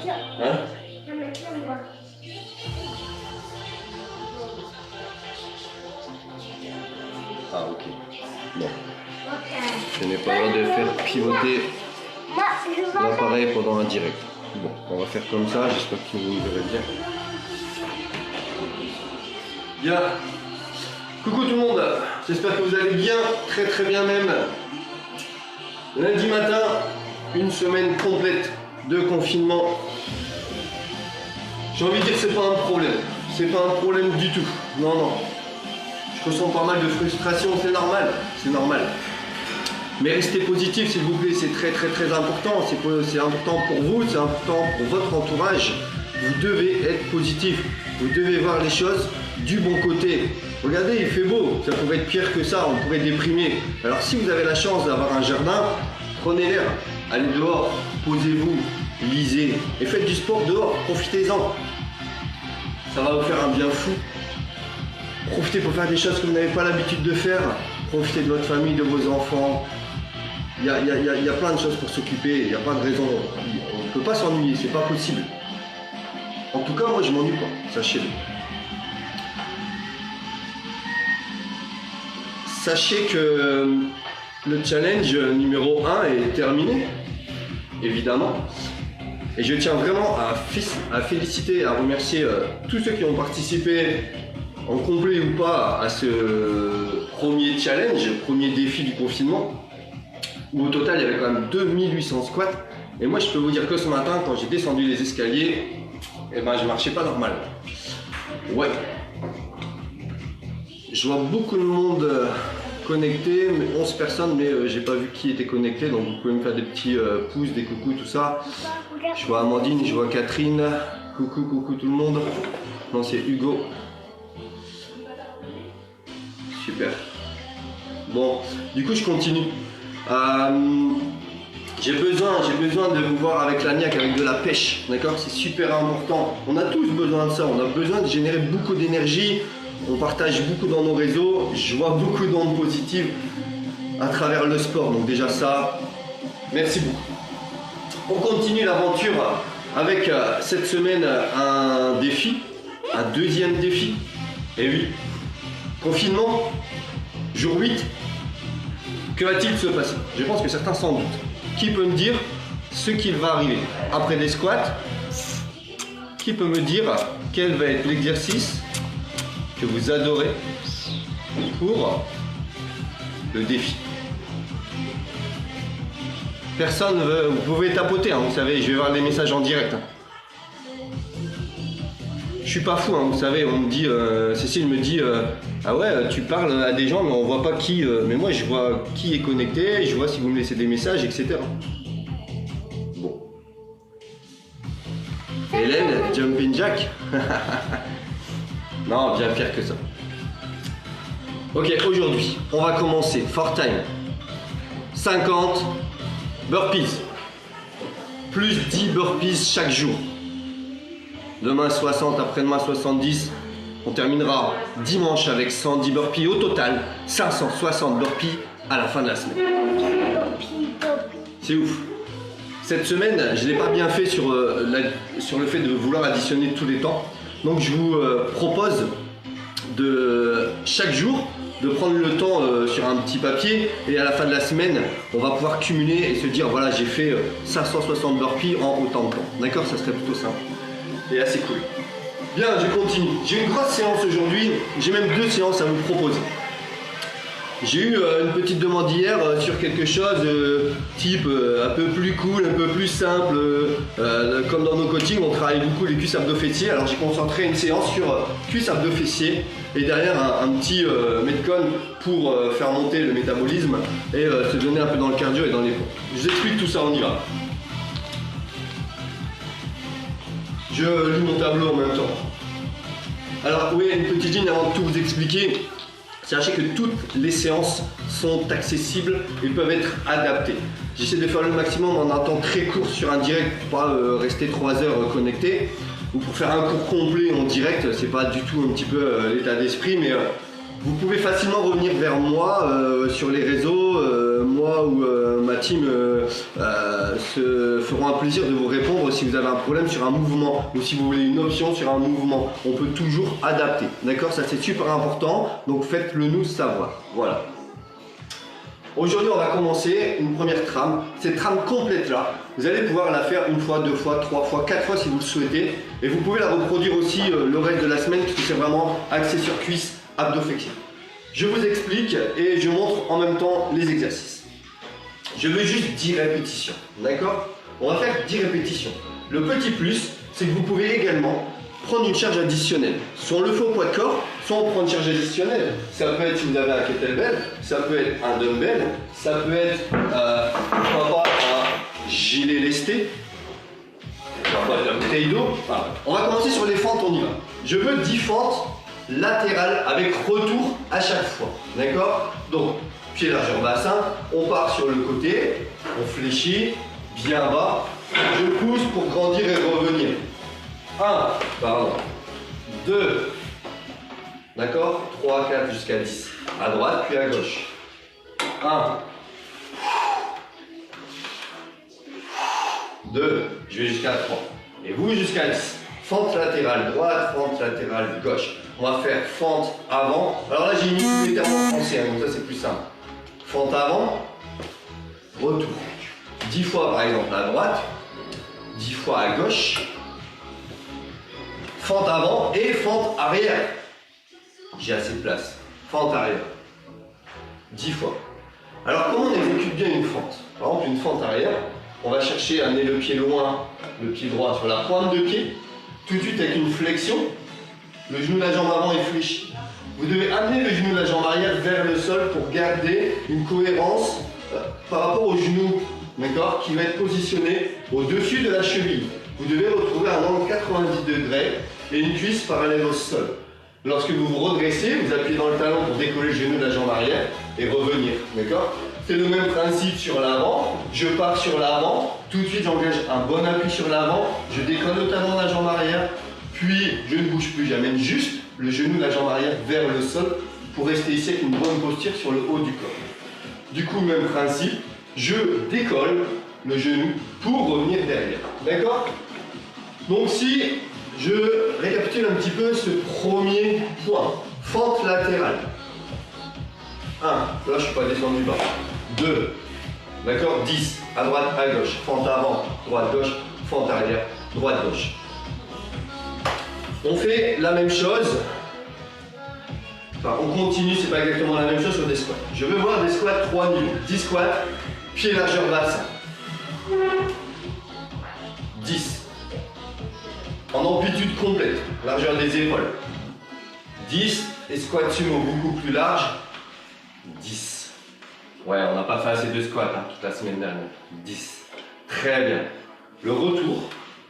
Hein? Ah ok. Bon. Je n'ai pas le droit de faire pivoter l'appareil pendant un direct. Bon, on va faire comme ça, j'espère que vous me verrez bien. Bien. Coucou tout le monde, j'espère que vous allez bien, très très bien même. Lundi matin, une semaine complète de confinement. J'ai envie de dire que c'est pas un problème. C'est pas un problème du tout. Non, non. Je ressens pas mal de frustration, c'est normal. C'est normal. Mais restez positif s'il vous plaît, c'est très très très important. C'est important pour vous, c'est important pour votre entourage. Vous devez être positif. Vous devez voir les choses du bon côté. Regardez, il fait beau. Ça pourrait être pire que ça, on pourrait déprimer. Alors si vous avez la chance d'avoir un jardin, prenez l'air. Allez dehors, posez-vous, lisez et faites du sport dehors, profitez-en. Ça va vous faire un bien fou. Profitez pour faire des choses que vous n'avez pas l'habitude de faire. Profitez de votre famille, de vos enfants. Il y a plein de choses pour s'occuper, il n'y a pas de raison. On ne peut pas s'ennuyer, c'est pas possible. En tout cas, moi je m'ennuie pas, sachez-le. Sachez que le challenge numéro 1 est terminé, évidemment. Et je tiens vraiment à féliciter, à remercier tous ceux qui ont participé, en complet ou pas, à ce premier challenge, premier défi du confinement. Où au total, il y avait quand même 2800 squats. Et moi, je peux vous dire que ce matin, quand j'ai descendu les escaliers, eh ben, je marchais pas normal. Ouais. Je vois beaucoup de monde connecté, 11 personnes, mais j'ai pas vu qui était connecté. Donc vous pouvez me faire des petits pouces, des coucous, tout ça. Je vois Amandine, je vois Catherine. Coucou, coucou tout le monde. Non, c'est Hugo. Super. Bon, du coup, je continue. J'ai besoin de vous voir avec l'agnac, avec de la pêche, d'accord? C'est super important. On a tous besoin de ça, on a besoin de générer beaucoup d'énergie. On partage beaucoup dans nos réseaux. Je vois beaucoup d'ondes positives à travers le sport. Donc déjà ça, merci beaucoup. On continue l'aventure avec cette semaine un défi, un deuxième défi. Et oui, confinement, jour 8. Que va-t-il se passer? Je pense que certains s'en doutent. Qui peut me dire ce qu'il va arriver après des squats? Qui peut me dire quel va être l'exercice que vous adorez pour le défi? Personne ne veut, vous pouvez tapoter, hein, vous savez, je vais voir les messages en direct. Je suis pas fou, hein, vous savez, on me dit, Cécile me dit, ah ouais, tu parles à des gens mais on voit pas qui, mais moi je vois qui est connecté, je vois si vous me laissez des messages, etc. Bon. Hélène, Jumping Jack. Non, bien pire que ça. Ok, aujourd'hui, on va commencer, for time. 50 burpees. Plus 10 burpees chaque jour. Demain 60, après-demain 70. On terminera dimanche avec 110 burpees. Au total, 560 burpees à la fin de la semaine. C'est ouf. Cette semaine, je ne l'ai pas bien fait sur le fait de vouloir additionner tous les temps. Donc je vous propose de chaque jour de prendre le temps sur un petit papier et à la fin de la semaine, on va pouvoir cumuler et se dire voilà, j'ai fait 560 burpees en autant de temps. D'accord? Ça serait plutôt simple et assez cool. Bien, je continue. J'ai une grosse séance aujourd'hui, j'ai même 2 séances à vous proposer. J'ai eu une petite demande hier sur quelque chose type un peu plus cool, un peu plus simple. Comme dans nos coachings, on travaille beaucoup les cuisses abdos-fessiers. Alors j'ai concentré une séance sur cuisses abdos-fessiers et derrière un petit metcon pour faire monter le métabolisme et se donner un peu dans le cardio et dans les poids. Je vous explique tout ça, on y va. Je lis mon tableau en même temps. Alors oui, une petite ligne avant de tout vous expliquer. Sachez que toutes les séances sont accessibles et peuvent être adaptées. J'essaie de faire le maximum en un temps très court sur un direct pour pas rester 3 heures connecté. Ou pour faire un cours complet en direct, c'est pas du tout un petit peu l'état d'esprit, mais vous pouvez facilement revenir vers moi sur les réseaux, moi ou ma team se feront un plaisir de vous répondre si vous avez un problème sur un mouvement ou si vous voulez une option sur un mouvement. On peut toujours adapter, d'accord? Ça c'est super important, donc faites-le nous savoir. Voilà. Aujourd'hui, on va commencer une première trame. Cette trame complète-là, vous allez pouvoir la faire une fois, deux fois, trois fois, quatre fois si vous le souhaitez. Et vous pouvez la reproduire aussi le reste de la semaine parce que c'est vraiment axé sur cuisse, abdos-flexion. Je vous explique et je montre en même temps les exercices. Je veux juste 10 répétitions, d'accord? On va faire 10 répétitions. Le petit plus, c'est que vous pouvez également prendre une charge additionnelle. Soit on le fait au poids de corps, soit on prend une charge additionnelle. Ça peut être si vous avez un kettlebell, ça peut être un dumbbell, ça peut être pourquoi pas un gilet lesté, pourquoi pas une bouteille d'eau. Enfin, on va commencer sur les fentes, on y va. Je veux 10 fentes latérales avec retour à chaque fois. D'accord? Donc, pied largeur bassin, on part sur le côté, on fléchit, bien bas, je pousse pour grandir et revenir. 2, d'accord, 3, 4 jusqu'à 10, à droite puis à gauche. 1, 2, je vais jusqu'à 3, et vous jusqu'à 10. Fente latérale droite, fente latérale gauche. On va faire fente avant. Alors là j'ai mis tous les termes en français, hein, donc ça c'est plus simple. Fente avant, retour. 10 fois par exemple à droite, 10 fois à gauche. Fente avant et fente arrière. J'ai assez de place. Fente arrière. 10 fois. Alors comment on exécute bien une fente? Par exemple une fente arrière, on va chercher à amener le pied loin, le pied droit sur la pointe de pied, tout de suite avec une flexion, le genou de la jambe avant est fléchi. Vous devez amener le genou de la jambe arrière vers le sol pour garder une cohérence par rapport au genou, d'accord, qui va être positionné au-dessus de la cheville. Vous devez retrouver un angle 90 degrés et une cuisse parallèle au sol. Lorsque vous vous redressez, vous appuyez dans le talon pour décoller le genou de la jambe arrière et revenir. D'accord? C'est le même principe sur l'avant. Je pars sur l'avant, tout de suite j'engage un bon appui sur l'avant, je décolle le talon de la jambe arrière, puis je ne bouge plus, j'amène juste le genou de la jambe arrière vers le sol pour rester ici avec une bonne posture sur le haut du corps. Du coup, même principe, je décolle le genou pour revenir derrière. D'accord? Donc si je récapitule un petit peu ce premier point, fente latérale. 1, là je ne suis pas descendu bas. 2, d'accord, 10, à droite, à gauche, fente avant, droite, gauche, fente arrière, droite, gauche. On fait la même chose, enfin on continue, c'est pas exactement la même chose sur des squats. Je veux voir des squats 3 niveaux, 10 squats, pied largeur bassin. 10. En amplitude complète, largeur des épaules. 10 et squat sumo beaucoup plus large. 10. Ouais, on n'a pas fait assez de squats toute la semaine dernière. 10. Très bien. Le retour,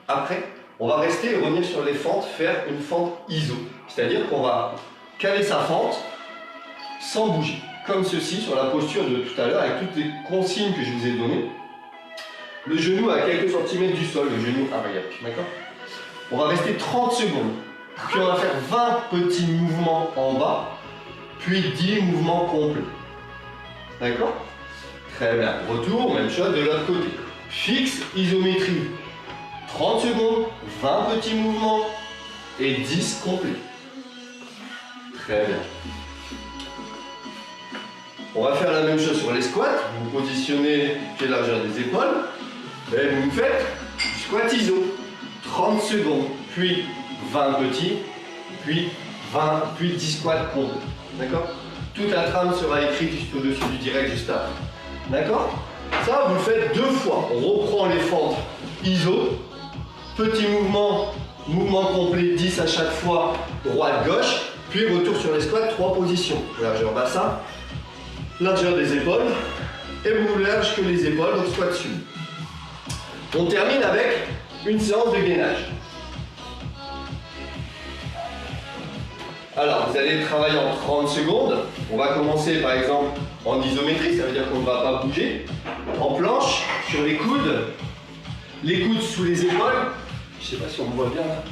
après, on va rester et revenir sur les fentes, faire une fente iso. C'est-à-dire qu'on va caler sa fente sans bouger. Comme ceci, sur la posture de tout à l'heure, avec toutes les consignes que je vous ai données. Le genou à quelques centimètres du sol, le genou arrière. D'accord? On va rester 30 secondes. Puis on va faire 20 petits mouvements en bas, puis 10 mouvements complets. D'accord? Très bien. Retour, même chose de l'autre côté. Fixe, isométrie. 30 secondes, 20 petits mouvements et 10 complets. Très bien. On va faire la même chose sur les squats. Vous positionnez pied largeur des épaules. Et vous faites du squat iso. 30 secondes, puis 20 petits, puis 20, puis 10 squats complets. D'accord? Toute la trame sera écrite juste au-dessus du direct juste après. D'accord? Ça, vous le faites 2 fois. On reprend les fentes iso. Petit mouvement, mouvement complet, 10 à chaque fois, droite-gauche. Puis retour sur les squats, 3 positions. Largeur bassin, largeur des épaules, et plus large que les épaules, donc squat sumo. On termine avec une séance de gainage. Alors, vous allez travailler en 30 secondes. On va commencer par exemple en isométrie, ça veut dire qu'on ne va pas bouger. En planche, sur les coudes sous les épaules. Je ne sais pas si on me voit bien là.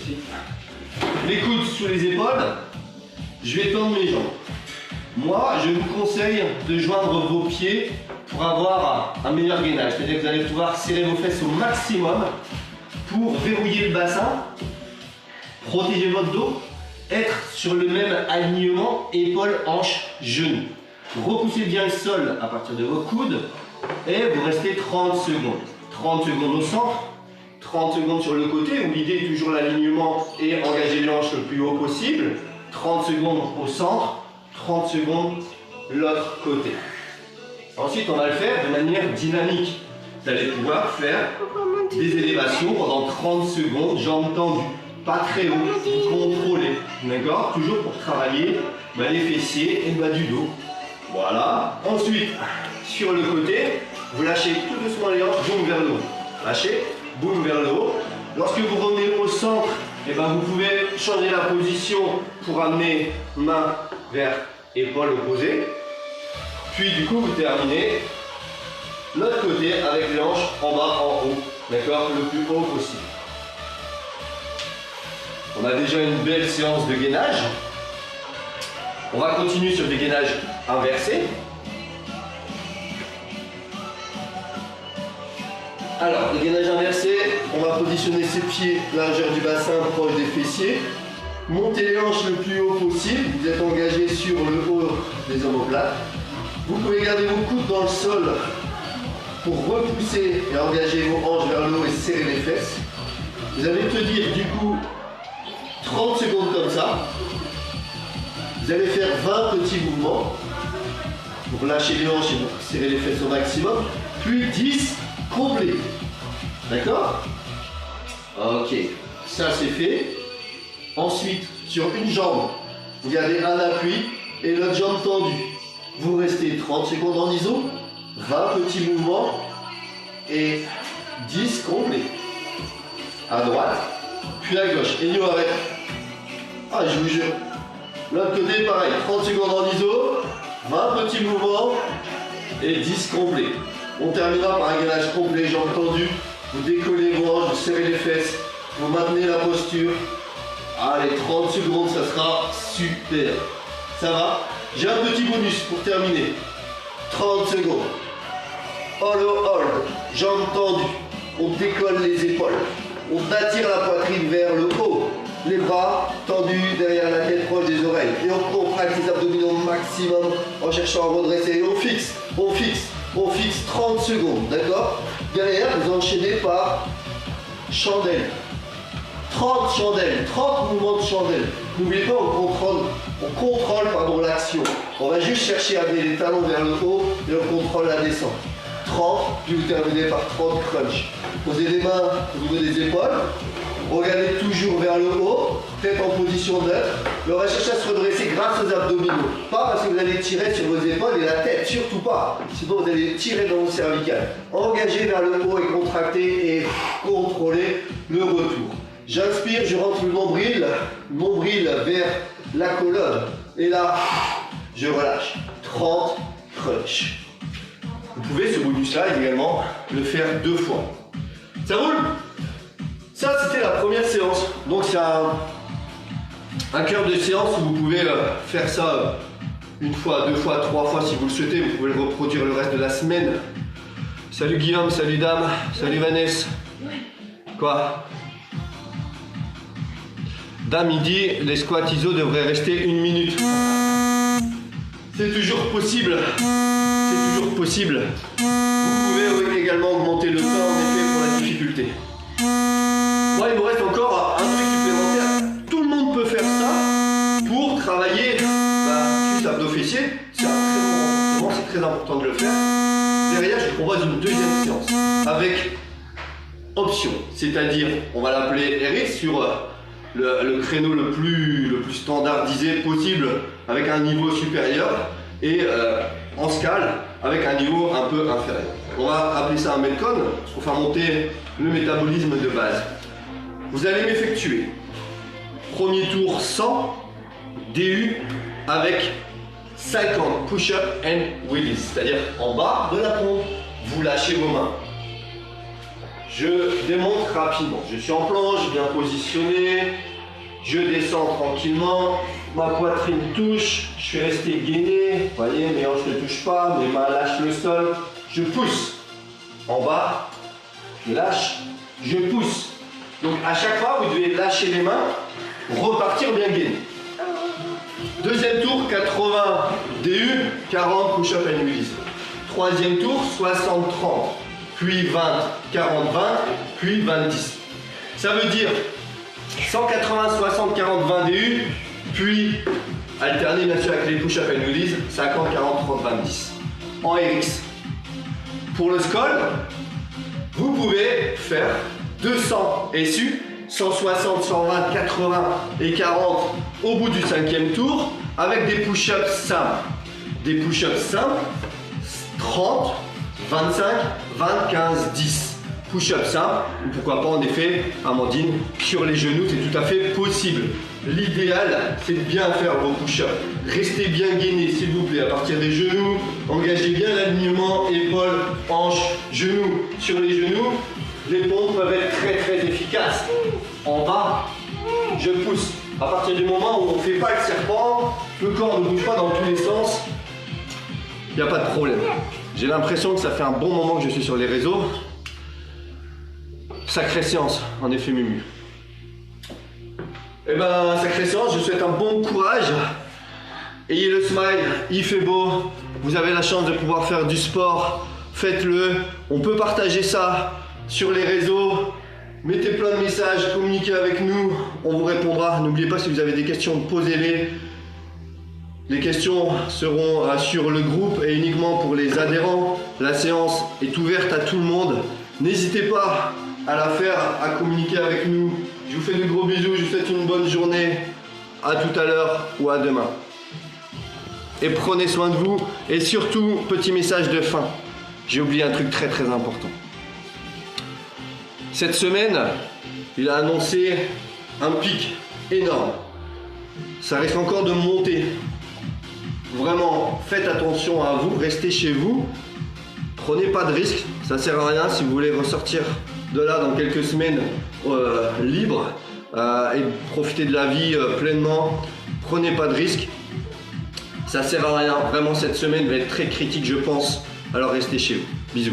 Si. Les coudes sous les épaules. Je vais tendre mes jambes. Moi, je vous conseille de joindre vos pieds pour avoir un meilleur gainage. C'est-à-dire que vous allez pouvoir serrer vos fesses au maximum pour verrouiller le bassin, protéger votre dos, être sur le même alignement épaules, hanches, genoux. Repoussez bien le sol à partir de vos coudes et vous restez 30 secondes. 30 secondes au centre, 30 secondes sur le côté où l'idée est toujours l'alignement et engager les hanches le plus haut possible. 30 secondes au centre, 30 secondes l'autre côté. Ensuite, on va le faire de manière dynamique. Vous allez pouvoir faire des élévations pendant 30 secondes, jambes tendues. Pas très haut, vous contrôlez. D'accord? Toujours pour travailler les fessiers et le bas du dos. Voilà. Ensuite, sur le côté, vous lâchez tout doucement les hanches, boum vers le haut. Lâchez, boum vers le haut. Lorsque vous revenez au centre, vous pouvez changer la position pour amener main vers épaule opposée. Puis du coup, vous terminez l'autre côté avec les hanches en bas, en haut. D'accord? Le plus haut possible. On a déjà une belle séance de gainage. On va continuer sur des gainages inversés. Alors, les gainages inversés, on va positionner ses pieds largeur du bassin proche des fessiers. Montez les hanches le plus haut possible. Vous êtes engagé sur le haut des omoplates. Vous pouvez garder vos coudes dans le sol pour repousser et engager vos hanches vers le haut et serrer les fesses. Vous allez tenir du coup 30 secondes comme ça. Vous allez faire 20 petits mouvements pour lâcher les hanches et pour serrer les fesses au maximum. Puis 10 complets. D'accord? Ok, ça c'est fait. Ensuite, sur une jambe, vous gardez un appui et l'autre jambe tendue. Vous restez 30 secondes en iso, 20 petits mouvements et 10 complets. À droite, puis à gauche. Et nous arrête. Ah, je vous jure. L'autre côté, pareil, 30 secondes en iso, 20 petits mouvements et 10 complets. On terminera par un gainage complet, jambes tendues. Vous décollez vos hanches, vous serrez les fesses, vous maintenez la posture. Allez, 30 secondes, ça sera super. Ça va? J'ai un petit bonus pour terminer. 30 secondes. Hollow hold, jambes tendues. On décolle les épaules. On attire la poitrine vers le haut. Les bras tendus derrière la tête proche des oreilles. Et on contracte les abdominaux au maximum en cherchant à redresser. Et on fixe, on fixe, on fixe 30 secondes. D'accord? Derrière, vous enchaînez par chandelle. 30 chandelles, 30 mouvements de chandelle. N'oubliez pas, on contrôle l'action. On va juste chercher à amener les talons vers le haut et on contrôle la descente. 30, puis vous terminez par 30 crunch. Posez les mains au niveau des épaules. Regardez toujours vers le haut, tête en position neutre. On va chercher à se redresser grâce aux abdominaux. Pas parce que vous allez tirer sur vos épaules et la tête, surtout pas. Sinon vous allez tirer dans vos cervicales. Engagez vers le haut et contractez et contrôlez le retour. J'inspire, je rentre le nombril vers la colonne. Et là, je relâche. 30 crunch. Vous pouvez, ce bonus-là, également, le faire 2 fois. Ça roule? Ça, c'était la première séance. Donc, c'est un cœur de séance où vous pouvez faire ça 1 fois, 2 fois, 3 fois si vous le souhaitez. Vous pouvez le reproduire le reste de la semaine. Salut Guillaume, salut Dame, salut Vanessa. Quoi? Dame, il dit les squats ISO devraient rester 1 minute. C'est toujours possible. C'est toujours possible. Vous pouvez également augmenter le temps en effet pour la difficulté. Moi, il me reste encore un truc supplémentaire. Tout le monde peut faire ça pour travailler cuisse, abdos, fessiers. C'est un très bon renforcement, c'est très important de le faire. Derrière, je vous propose une deuxième séance avec option. C'est-à-dire, on va l'appeler RX sur le créneau le plus standardisé possible avec un niveau supérieur et en scale avec un niveau un peu inférieur. On va appeler ça un Metcon pour faire monter le métabolisme de base. Vous allez m'effectuer premier tour 100 DU avec 50 push-up and release, c'est-à-dire en bas de la pompe, vous lâchez vos mains. Je démonte rapidement. Je suis en planche, bien positionné. Je descends tranquillement. Ma poitrine touche. Je suis resté gainé. Vous voyez, mes hanches ne touchent pas. Mes mains lâchent le sol. je pousse. En bas, je lâche, je pousse. Donc à chaque fois, vous devez lâcher les mains, repartir bien gainé. Deuxième tour, 80 DU, 40 push-up and release. Troisième tour, 60-30, puis 20, 40, 20, puis 20-10. Ça veut dire 180, 60, 40, 20 DU, puis alterner bien sûr avec les push-up and release, 50, 40, 30, 20, 10. En RX. Pour le skull, vous pouvez faire 200 SU, 160, 120, 80 et 40 au bout du cinquième tour avec des push-ups simples. Des push-ups simples, 30, 25, 20, 15, 10. Push-up simple, ou pourquoi pas en effet, Amandine, sur les genoux, c'est tout à fait possible. L'idéal, c'est de bien faire vos push-ups. Restez bien gainés, s'il vous plaît, à partir des genoux. Engagez bien l'alignement, épaules, hanches, genoux. Sur les genoux, les pompes peuvent être très très efficaces. En bas, je pousse. À partir du moment où on ne fait pas le serpent, le corps ne bouge pas dans tous les sens, il n'y a pas de problème. J'ai l'impression que ça fait un bon moment que je suis sur les réseaux. Sacrée séance, en effet Mumu. Eh ben, sacrée séance, je souhaite un bon courage. Ayez le smile, il fait beau. Vous avez la chance de pouvoir faire du sport. Faites-le. On peut partager ça sur les réseaux. Mettez plein de messages, communiquez avec nous. On vous répondra. N'oubliez pas, si vous avez des questions, posez-les. Les questions seront sur le groupe et uniquement pour les adhérents. La séance est ouverte à tout le monde. N'hésitez pas à la faire, à communiquer avec nous. Je vous fais de gros bisous, je vous souhaite une bonne journée. À tout à l'heure ou à demain. Et prenez soin de vous. Et surtout, petit message de fin. J'ai oublié un truc très très important. Cette semaine, il a annoncé un pic énorme. Ça risque encore de monter. Vraiment, faites attention à vous, restez chez vous. Prenez pas de risques, ça sert à rien si vous voulez ressortir de là dans quelques semaines libre et profiter de la vie pleinement. Prenez pas de risques, ça sert à rien. Vraiment, cette semaine va être très critique, je pense. Alors restez chez vous. Bisous.